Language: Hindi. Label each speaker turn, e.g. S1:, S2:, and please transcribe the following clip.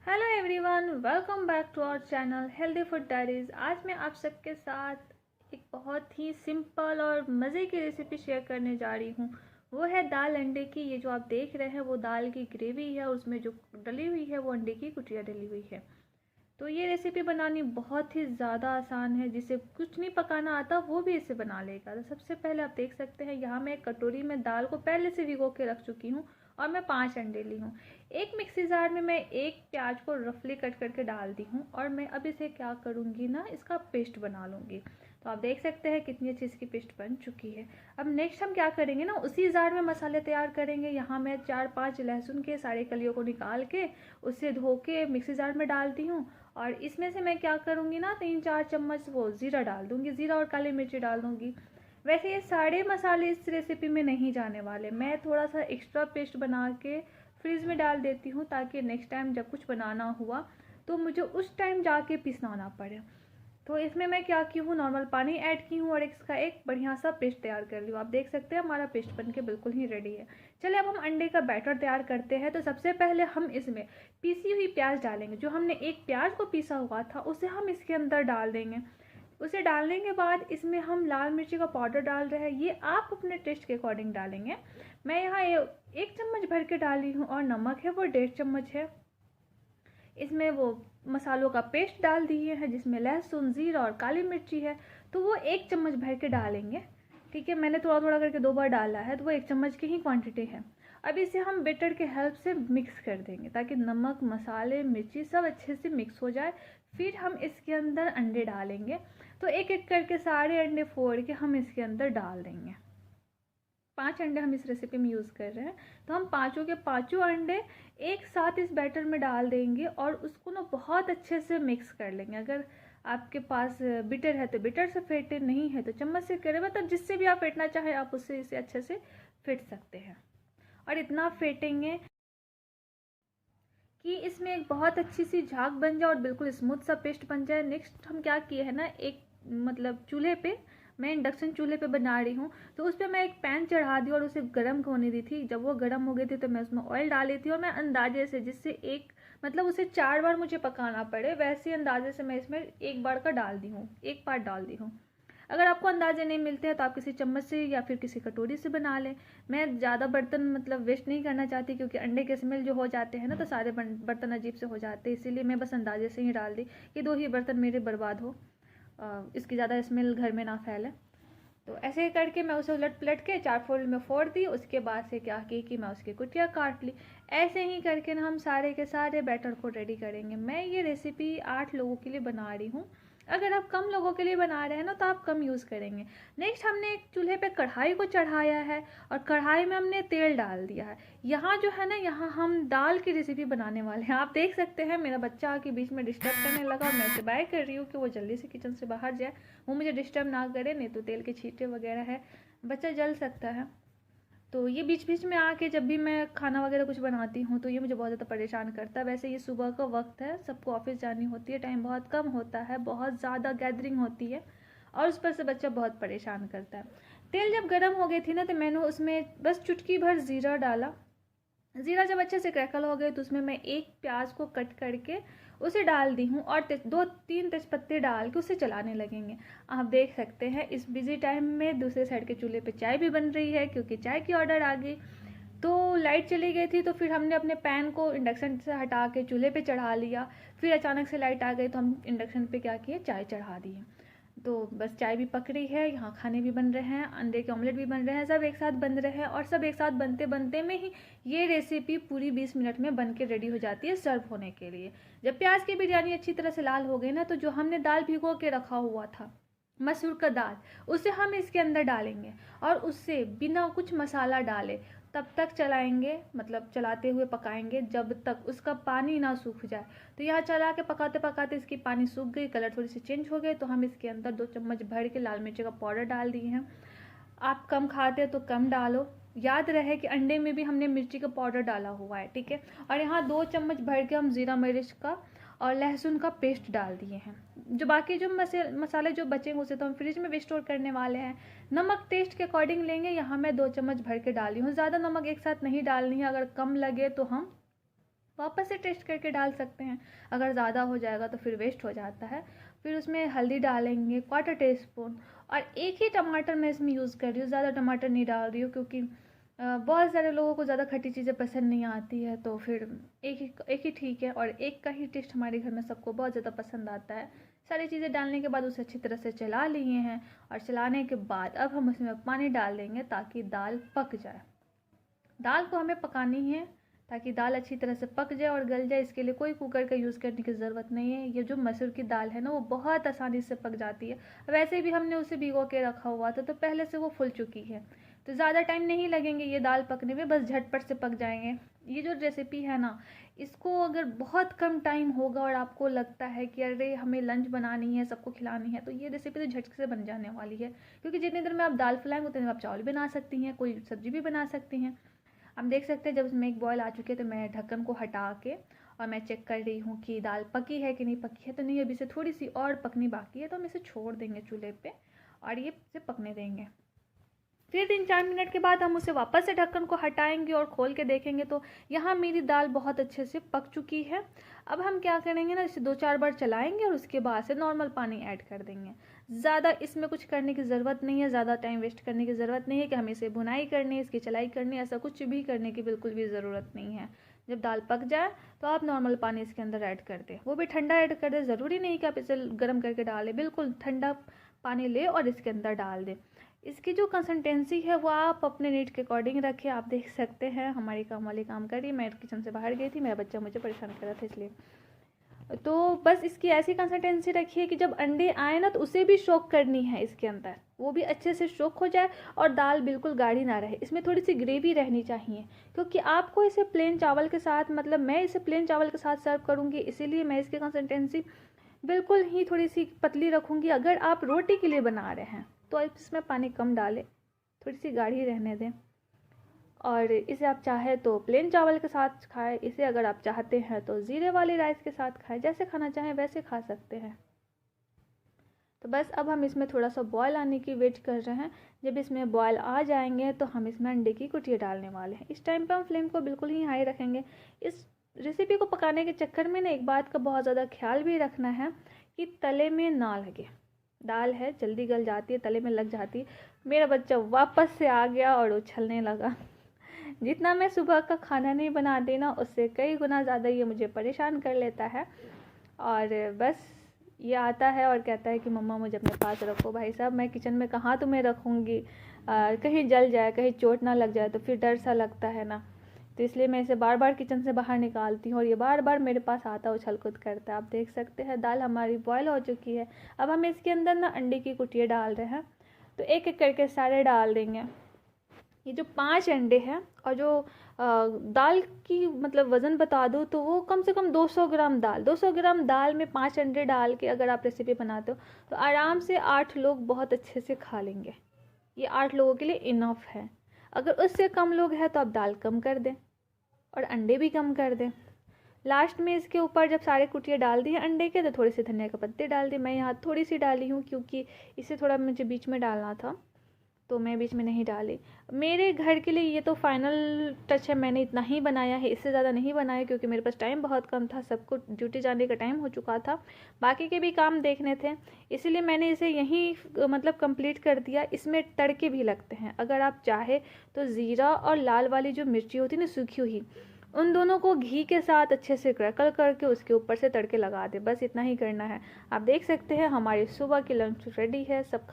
S1: Hello everyone, welcome back to our channel healthy food diaries. आज मैं आप सबके साथ एक बहुत ही सिंपल और मज़े की रेसिपी शेयर करने जा रही हूँ। वो है दाल अंडे की। ये जो आप देख रहे हैं वो दाल की ग्रेवी है, उसमें जो डली हुई है वो अंडे की कुटिया डली हुई है। तो ये रेसिपी बनानी बहुत ही ज़्यादा आसान है, जिसे कुछ नहीं पकाना आता वो भी इसे बना लेगा। तो सबसे पहले आप देख सकते हैं यहाँ मैं एक कटोरी में दाल को पहले से भिगो के रख चुकी हूँ और मैं 5 अंडे ली हूँ। एक मिक्सी जार में मैं एक प्याज को रफली कट करके डाल दी हूँ और मैं अब इसे क्या करूँगी ना, इसका पेस्ट बना लूँगी। तो आप देख सकते हैं कितनी अच्छी इसकी पेस्ट बन चुकी है। अब नेक्स्ट हम क्या करेंगे ना, उसी जार में मसाले तैयार करेंगे। यहाँ मैं 4-5 लहसुन के सारे कलियों को निकाल के उसे धो के मिक्सी जार में डालती हूँ और इसमें से मैं क्या करूँगी ना, 3-4 चम्मच वो ज़ीरा डाल दूँगी। ज़ीरा और काली मिर्ची डाल दूँगी। वैसे ये सारे मसाले इस रेसिपी में नहीं जाने वाले, मैं थोड़ा सा एक्स्ट्रा पेस्ट बना के फ्रीज में डाल देती हूँ ताकि नेक्स्ट टाइम जब कुछ बनाना हुआ तो मुझे उस टाइम जाके पीसना ना पड़े। तो इसमें मैं क्या की हूँ, नॉर्मल पानी ऐड की हूँ और इसका एक बढ़िया सा पेस्ट तैयार कर ली हूँ। आप देख सकते हैं हमारा पेस्ट बनके बिल्कुल ही रेडी है। चलिए अब हम अंडे का बैटर तैयार करते हैं। तो सबसे पहले हम इसमें पीसी हुई प्याज डालेंगे। जो हमने एक प्याज को पीसा हुआ था उसे हम इसके अंदर डाल देंगे। उसे डालने के बाद इसमें हम लाल मिर्ची का पाउडर डाल रहे हैं। ये आप अपने टेस्ट के अकॉर्डिंग डालेंगे। मैं यहाँ 1 चम्मच भर के डाली हूँ और नमक है वो 1.5 चम्मच है। इसमें वो मसालों का पेस्ट डाल दिए हैं जिसमें लहसुन, ज़ीरा और काली मिर्ची है, तो वो 1 चम्मच भर के डालेंगे। ठीक है, मैंने थोड़ा थोड़ा करके 2 बार डाला है, तो वो 1 चम्मच की ही क्वांटिटी है। अब इसे हम बेटर के हेल्प से मिक्स कर देंगे ताकि नमक, मसाले, मिर्ची सब अच्छे से मिक्स हो जाए। फिर हम इसके अंदर अंडे डालेंगे। तो एक एक करके सारे अंडे फोड़ के हम इसके अंदर डाल देंगे। 5 अंडे हम इस रेसिपी में यूज़ कर रहे हैं, तो हम पाँचों के पाँचों अंडे एक साथ इस बैटर में डाल देंगे और उसको ना बहुत अच्छे से मिक्स कर लेंगे। अगर आपके पास बिटर है तो बिटर से फेंटे, नहीं है तो चम्मच से करें, मतलब जिससे भी आप फेंटना चाहे आप उससे इसे अच्छे से फेंट सकते हैं। और इतना फेंटेंगे कि इसमें एक बहुत अच्छी सी झाग बन जाए और बिल्कुल स्मूथ सा पेस्ट बन जाए। नेक्स्ट हम क्या किए हैं ना, एक मतलब चूल्हे पे, मैं इंडक्शन चूल्हे पे बना रही हूँ, तो उस पर मैं एक पैन चढ़ा दी और उसे गर्म होने दी थी। जब वो गर्म हो गई थी तो मैं उसमें ऑयल डाली थी और मैं अंदाजे से, जिससे एक मतलब उसे 4 बार मुझे पकाना पड़े, वैसे अंदाजे से मैं इसमें एक बार का डाल दी हूँ, एक पार्ट डाल दी हूँ। अगर आपको अंदाजे नहीं मिलते हैं तो आप किसी चम्मच से या फिर किसी कटोरी से बना लें। मैं ज़्यादा बर्तन मतलब वेस्ट नहीं करना चाहती, क्योंकि अंडे के स्मेल जो हो जाते हैं ना तो सारे बर्तन अजीब से हो जाते हैं, इसीलिए मैं बस अंदाजे से ही डाल दी कि 2 ही बर्तन मेरे बर्बाद हो, इसकी ज़्यादा स्मेल घर में ना फैले। तो ऐसे ही करके मैं उसे उलट पलट के 4 फोल्ड में फोड़ दी। उसके बाद से क्या की कि मैं उसकी कुटिया काट ली। ऐसे ही करके ना हम सारे के सारे बैटर को रेडी करेंगे। मैं ये रेसिपी 8 लोगों के लिए बना रही हूँ। अगर आप कम लोगों के लिए बना रहे हैं ना तो आप कम यूज़ करेंगे। नेक्स्ट हमने एक चूल्हे पे कढ़ाई को चढ़ाया है और कढ़ाई में हमने तेल डाल दिया है। यहाँ जो है ना, यहाँ हम दाल की रेसिपी बनाने वाले हैं। आप देख सकते हैं मेरा बच्चा आके बीच में डिस्टर्ब करने लगा और मैं उसे बाय कर रही हूँ कि वो जल्दी से किचन से बाहर जाए, वो मुझे डिस्टर्ब ना करे, नहीं तो तेल के छींटे वगैरह है, बच्चा जल सकता है। तो ये बीच बीच में आके जब भी मैं खाना वगैरह कुछ बनाती हूँ तो ये मुझे बहुत ज़्यादा परेशान करता है। वैसे ये सुबह का वक्त है, सबको ऑफिस जानी होती है, टाइम बहुत कम होता है, बहुत ज़्यादा गैदरिंग होती है और उस पर से बच्चा बहुत परेशान करता है। तेल जब गर्म हो गई थी ना तो मैंने उसमें बस चुटकी भर ज़ीरा डाला। ज़ीरा जब अच्छे से क्रैकल हो गए तो उसमें मैं एक प्याज को कट करके उसे डाल दी हूँ और 2-3 तेजपत्ते डाल के उसे चलाने लगेंगे। आप देख सकते हैं इस बिजी टाइम में दूसरे साइड के चूल्हे पे चाय भी बन रही है, क्योंकि चाय की ऑर्डर आ गई। तो लाइट चली गई थी तो फिर हमने अपने पैन को इंडक्शन से हटा के चूल्हे पे चढ़ा लिया। फिर अचानक से लाइट आ गई तो हम इंडक्शन पे क्या किए, चाय चढ़ा दिए। तो बस चाय भी पक रही है, यहाँ खाने भी बन रहे हैं, अंडे के ऑमलेट भी बन रहे हैं, सब एक साथ बन रहे हैं और सब एक साथ बनते बनते में ही ये रेसिपी पूरी 20 मिनट में बन के रेडी हो जाती है सर्व होने के लिए। जब प्याज की बिरयानी अच्छी तरह से लाल हो गई ना, तो जो हमने दाल भिगो के रखा हुआ था, मसूर का दाल, उसे हम इसके अंदर डालेंगे और उससे बिना कुछ मसाला डाले तब तक चलाएंगे, मतलब चलाते हुए पकाएंगे जब तक उसका पानी ना सूख जाए। तो यहाँ चला के पकाते पकाते इसकी पानी सूख गई, कलर थोड़ी सी चेंज हो गए, तो हम इसके अंदर 2 चम्मच भर के लाल मिर्ची का पाउडर डाल दिए हैं। आप कम खाते तो कम डालो, याद रहे कि अंडे में भी हमने मिर्ची का पाउडर डाला हुआ है, ठीक है। और यहाँ 2 चम्मच भर के हम ज़ीरा मिर्च का और लहसुन का पेस्ट डाल दिए हैं। जो बाकी जो मसाले जो बचेंगे उसे तो हम फ्रिज में भी स्टोर करने वाले हैं। नमक टेस्ट के अकॉर्डिंग लेंगे, यहाँ मैं 2 चम्मच भर के डाली हूँ, ज़्यादा नमक एक साथ नहीं डालनी है, अगर कम लगे तो हम वापस से टेस्ट करके डाल सकते हैं। अगर ज़्यादा हो जाएगा तो फिर वेस्ट हो जाता है। फिर उसमें हल्दी डालेंगे 1/4 टीस्पून, और एक ही टमाटर मैं इसमें यूज़ कर रही हूँ, ज़्यादा टमाटर नहीं डाल रही हूँ, क्योंकि बहुत सारे लोगों को ज़्यादा खट्टी चीज़ें पसंद नहीं आती है, तो फिर एक ही ठीक है। और एक का ही टेस्ट हमारे घर में सबको बहुत ज़्यादा पसंद आता है। सारी चीज़ें डालने के बाद उसे अच्छी तरह से चला लिए हैं, और चलाने के बाद अब हम उसमें पानी डाल देंगे ताकि दाल पक जाए। दाल को हमें पकानी है ताकि दाल अच्छी तरह से पक जाए और गल जाए। इसके लिए कोई कुकर का यूज़ करने की ज़रूरत नहीं है। ये जो मसूर की दाल है ना, वो बहुत आसानी से पक जाती है। वैसे भी हमने उसे भिगो के रखा हुआ था, तो पहले से वो फूल चुकी है, तो ज़्यादा टाइम नहीं लगेंगे ये दाल पकने में, बस झटपट से पक जाएंगे। ये जो रेसिपी है ना, इसको अगर बहुत कम टाइम होगा और आपको लगता है कि अरे हमें लंच बनानी है, सबको खिलानी है, तो ये रेसिपी तो झटके से बन जाने वाली है। क्योंकि जितनी देर में आप दाल फुलाएंगे उतनी देर में आप चावल बना सकती हैं, कोई सब्जी भी बना सकती हैं। हम देख सकते हैं जब इसमें एक बॉयल आ चुके तो मैं ढक्कन को हटा के और मैं चेक कर रही हूँ कि दाल पकी है कि नहीं पकी है। तो नहीं, अभी से थोड़ी सी और पकनी बाकी है, तो हम इसे छोड़ देंगे चूल्हे पे और ये इसे पकने देंगे। फिर 3-4 मिनट के बाद हम उसे वापस से ढक्कन को हटाएंगे और खोल के देखेंगे तो यहाँ मेरी दाल बहुत अच्छे से पक चुकी है। अब हम क्या करेंगे ना, इसे 2-4 बार चलाएंगे और उसके बाद से नॉर्मल पानी ऐड कर देंगे। ज़्यादा इसमें कुछ करने की ज़रूरत नहीं है, ज़्यादा टाइम वेस्ट करने की ज़रूरत नहीं है कि हमें इसे भुनाई करनी है, इसकी चलाई करनी है, ऐसा कुछ भी करने की बिल्कुल भी ज़रूरत नहीं है। जब दाल पक जाए तो आप नॉर्मल पानी इसके अंदर ऐड कर दें, वो भी ठंडा ऐड कर दें। ज़रूरी नहीं कि आप इसे गर्म करके डालें, बिल्कुल ठंडा पानी ले और इसके अंदर डाल दें। इसकी जो कंसिस्टेंसी है वो आप अपने नीड के अकॉर्डिंग रखें। आप देख सकते हैं हमारी काम वाली काम कर रही, मैं किचन से बाहर गई थी, मेरा बच्चा मुझे परेशान कर रहा था, इसलिए तो बस इसकी ऐसी कंसिस्टेंसी रखिए कि जब अंडे आए ना तो उसे भी सोक करनी है इसके अंदर, वो भी अच्छे से सोक हो जाए और दाल बिल्कुल गाढ़ी ना रहे। इसमें थोड़ी सी ग्रेवी रहनी चाहिए, क्योंकि आपको इसे प्लेन चावल के साथ, मतलब मैं इसे प्लेन चावल के साथ सर्व करूँगी, इसीलिए मैं इसकी कंसिस्टेंसी बिल्कुल ही थोड़ी सी पतली रखूँगी। अगर आप रोटी के लिए बना रहे हैं तो इसमें पानी कम डालें, थोड़ी सी गाढ़ी रहने दें। और इसे आप चाहे तो प्लेन चावल के साथ खाएं, इसे अगर आप चाहते हैं तो ज़ीरे वाले राइस के साथ खाएं, जैसे खाना चाहें वैसे खा सकते हैं। तो बस अब हम इसमें थोड़ा सा बॉयल आने की वेट कर रहे हैं। जब इसमें बॉयल आ जाएंगे तो हम इसमें अंडे की कुटिया डालने वाले हैं। इस टाइम पे हम फ्लेम को बिल्कुल ही हाई रखेंगे। इस रेसिपी को पकाने के चक्कर में ना एक बात का बहुत ज़्यादा ख्याल भी रखना है कि तले में ना लगे। दाल है जल्दी गल जाती है, तले में लग जाती है। मेरा बच्चा वापस से आ गया और उछलने लगा। जितना मैं सुबह का खाना नहीं बनाती ना, उससे कई गुना ज़्यादा ये मुझे परेशान कर लेता है। और बस ये आता है और कहता है कि मम्मा मुझे अपने पास रखो। भाई साहब, मैं किचन में कहाँ तुम्हें रखूँगी, कहीं जल जाए, कहीं चोट ना लग जाए तो फिर डर सा लगता है ना। तो इसलिए मैं इसे बार बार किचन से बाहर निकालती हूँ और ये बार बार मेरे पास आता उछल कूद करता है। आप देख सकते हैं दाल हमारी बॉयल हो चुकी है। अब हम इसके अंदर ना अंडे की कुटिया डाल रहे हैं, तो एक एक करके सारे डाल देंगे। ये जो 5 अंडे हैं और जो दाल की मतलब वज़न बता दूँ तो वो कम से कम 200 ग्राम दाल, 200 ग्राम दाल में 5 अंडे डाल के अगर आप रेसिपी बनाते हो तो आराम से 8 लोग बहुत अच्छे से खा लेंगे। ये 8 लोगों के लिए इनफ है। अगर उससे कम लोग हैं तो आप दाल कम कर दें और अंडे भी कम कर दें। लास्ट में इसके ऊपर जब सारे कुटिया डाल दिए अंडे के तो थोड़ी सी धनिया के पत्ते डाल दिए। मैं यहाँ थोड़ी सी डाली हूँ क्योंकि इसे थोड़ा मुझे बीच में डालना था, तो मैं बीच में नहीं डाली। मेरे घर के लिए ये तो फाइनल टच है, मैंने इतना ही बनाया है, इससे ज़्यादा नहीं बनाया क्योंकि मेरे पास टाइम बहुत कम था, सबको ड्यूटी जाने का टाइम हो चुका था, बाकी के भी काम देखने थे, इसीलिए मैंने इसे यहीं मतलब कंप्लीट कर दिया। इसमें तड़के भी लगते हैं, अगर आप चाहे तो ज़ीरा और लाल वाली जो मिर्ची होती है ना सूखी हुई, उन दोनों को घी के साथ अच्छे से क्रैकल करके उसके ऊपर से तड़के लगा दे, बस इतना ही करना है। आप देख सकते हैं हमारी सुबह की लंच रेडी है, सब